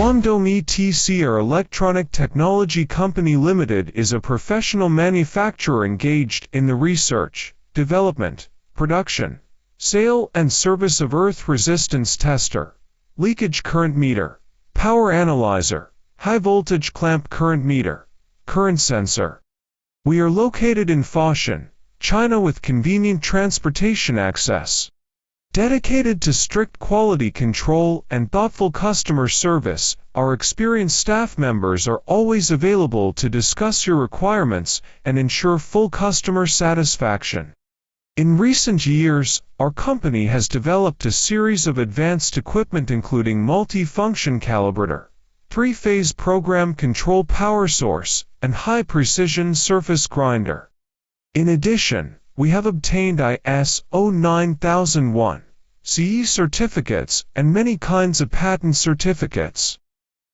Guangdong ETCR Electronic Technology Company Limited is a professional manufacturer engaged in the research, development, production, sale and service of earth resistance tester, leakage current meter, power analyzer, high voltage clamp current meter, current sensor. We are located in Foshan, China with convenient transportation access. Dedicated to strict quality control and thoughtful customer service, our experienced staff members are always available to discuss your requirements and ensure full customer satisfaction. In recent years, our company has developed a series of advanced equipment including multi-function calibrator, three-phase program control power source, and high-precision surface grinder. In addition, we have obtained ISO 9001 CE certificates and many kinds of patent certificates.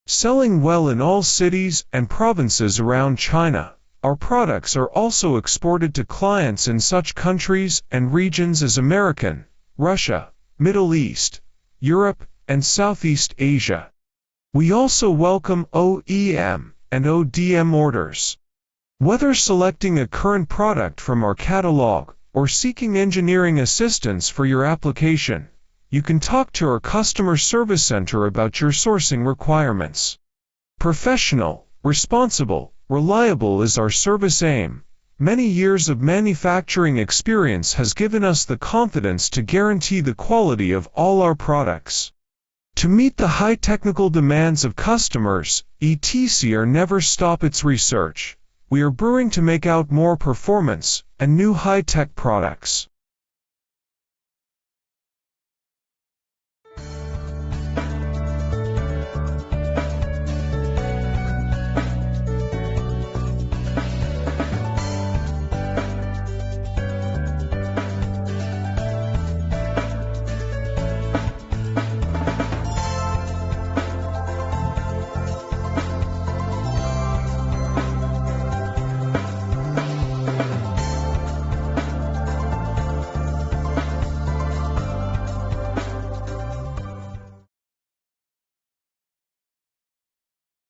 Selling well in all cities and provinces around China, our products are also exported to clients in such countries and regions as American, Russia, Middle East, Europe, and Southeast Asia. We also welcome OEM and ODM orders. Whether selecting a current product from our catalog or seeking engineering assistance for your application, you can talk to our customer service center about your sourcing requirements. Professional, responsible, reliable is our service aim. Many years of manufacturing experience has given us the confidence to guarantee the quality of all our products. To meet the high technical demands of customers, ETCR never stop its research. We are brewing to make out more performance and new high-tech products.